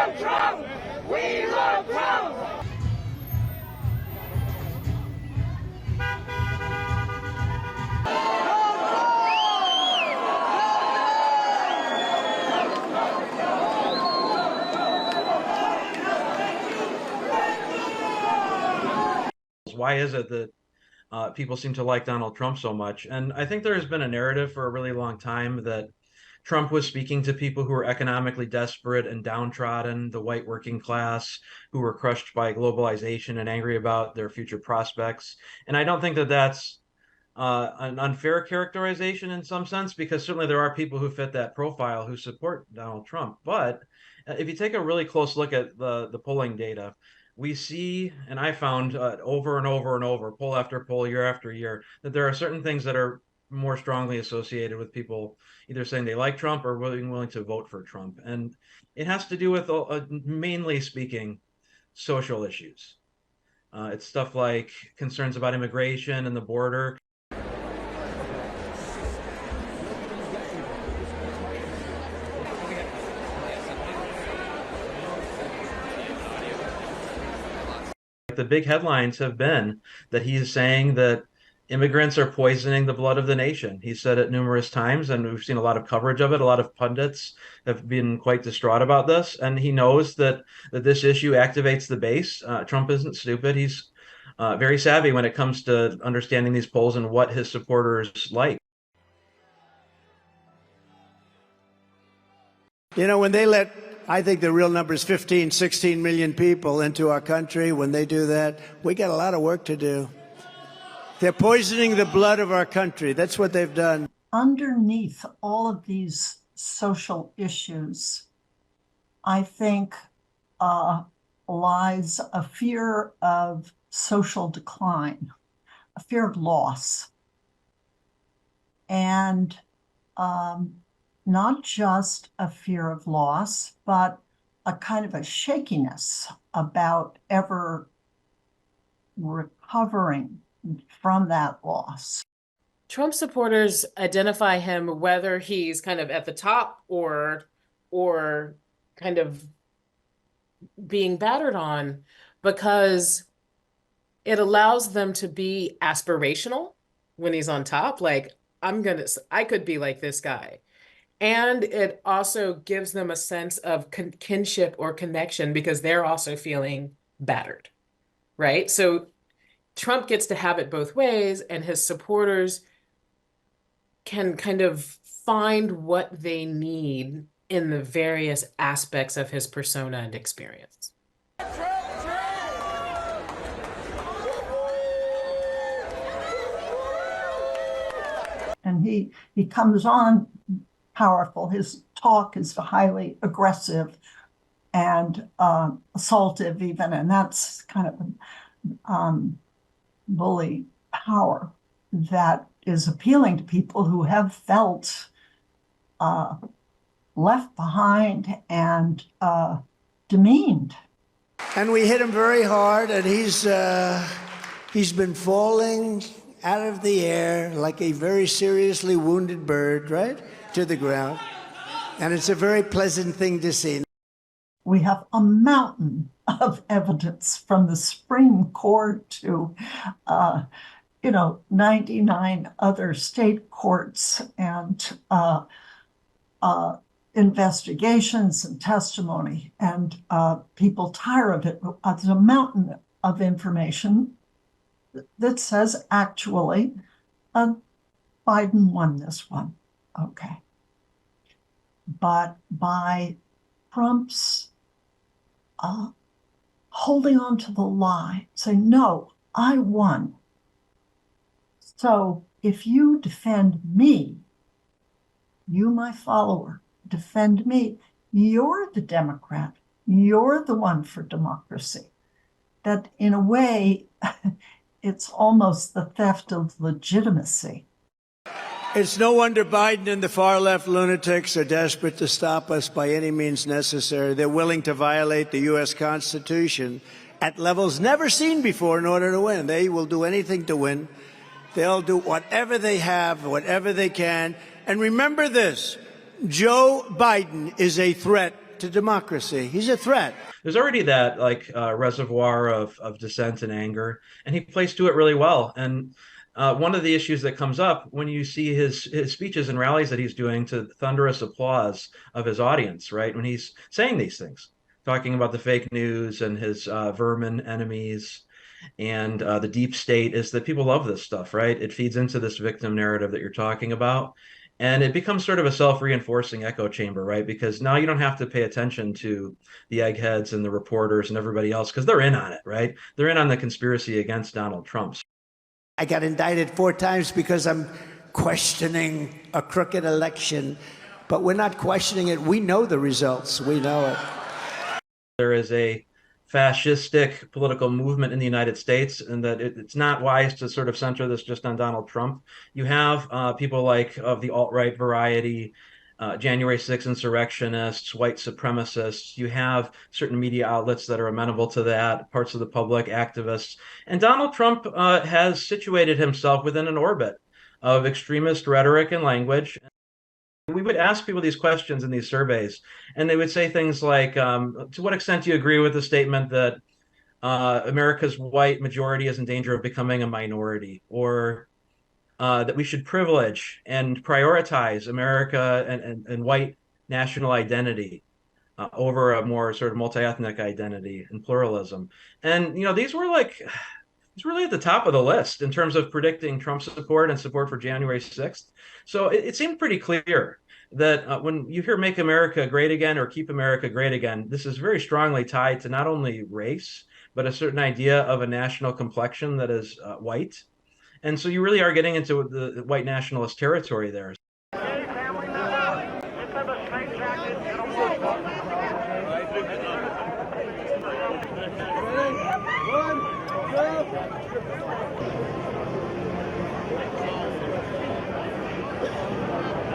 love Trump! We love Trump! Why is it that people seem to like Donald Trump so much? And I think there has been a narrative for a really long time that Trump was speaking to people who were economically desperate and downtrodden, the white working class, who were crushed by globalization and angry about their future prospects. And I don't think that that's an unfair characterization in some sense, because certainly there are people who fit that profile who support Donald Trump. But if you take a really close look at the polling data, we see, and I found over and over and over, poll after poll, year after year, that there are certain things that are more strongly associated with people either saying they like Trump or willing to vote for Trump. And it has to do with, mainly speaking, social issues. It's stuff like concerns about immigration and the border. The big headlines have been that he's saying that immigrants are poisoning the blood of the nation. He said it numerous times, and we've seen a lot of coverage of it. A lot of pundits have been quite distraught about this, and he knows that this issue activates the base. Trump isn't stupid. He's very savvy when it comes to understanding these polls and what his supporters like. You know, when they let, I think the real number is 15, 16 million people into our country. When they do that, we got a lot of work to do. They're poisoning the blood of our country. That's what they've done. Underneath all of these social issues, I think lies a fear of social decline, a fear of loss. And not just a fear of loss, but a kind of a shakiness about ever recovering from that loss. Trump supporters identify him, whether he's kind of at the top or kind of being battered on, because it allows them to be aspirational when he's on top. Like, I could be like this guy. And it also gives them a sense of kinship or connection because they're also feeling battered, right? So Trump gets to have it both ways, and his supporters can kind of find what they need in the various aspects of his persona and experience. And he comes on powerful. His talk is highly aggressive and assaultive even, and that's kind of bully power that is appealing to people who have felt left behind and demeaned. And we hit him very hard, and he's been falling out of the air like a very seriously wounded bird, right, to the ground. And it's a very pleasant thing to see. We have a mountain of evidence from the Supreme Court to, 99 other state courts and investigations and testimony, and people tire of it. There's a mountain of information that says actually Biden won this one. Okay. But by Trump's holding on to the lie, saying, no, I won. So if you defend me, you, my follower, defend me, you're the Democrat. You're the one for democracy. That in a way, it's almost the theft of legitimacy. It's no wonder Biden and the far-left lunatics are desperate to stop us by any means necessary. They're willing to violate the U.S. Constitution at levels never seen before in order to win. They will do anything to win. They'll do whatever they have, whatever they can. And remember this, Joe Biden is a threat threat to democracy. He's a threat. There's already that reservoir of dissent and anger, and he plays to it really well. And one of the issues that comes up when you see his speeches and rallies that he's doing to thunderous applause of his audience, right? When he's saying these things, talking about the fake news and his vermin enemies and the deep state, is that people love this stuff, right? It feeds into this victim narrative that you're talking about. And it becomes sort of a self-reinforcing echo chamber, right? Because now you don't have to pay attention to the eggheads and the reporters and everybody else because they're in on it, right? They're in on the conspiracy against Donald Trump. I got indicted 4 times because I'm questioning a crooked election, but we're not questioning it. We know the results. We know it. There is a fascistic political movement in the United States, and that it's not wise to sort of center this just on Donald Trump. You have people like of the alt-right variety, January 6th insurrectionists, white supremacists. You have certain media outlets that are amenable to that, parts of the public, activists. And Donald Trump has situated himself within an orbit of extremist rhetoric and language. We would ask people these questions in these surveys, and they would say things like, to what extent do you agree with the statement that America's white majority is in danger of becoming a minority, or that we should privilege and prioritize America and white national identity over a more sort of multi-ethnic identity and pluralism? And, these were it's really at the top of the list in terms of predicting Trump support and support for January 6th. So it seemed pretty clear that when you hear "Make America Great Again" or "Keep America Great Again," this is very strongly tied to not only race, but a certain idea of a national complexion that is white. And so you really are getting into the white nationalist territory there.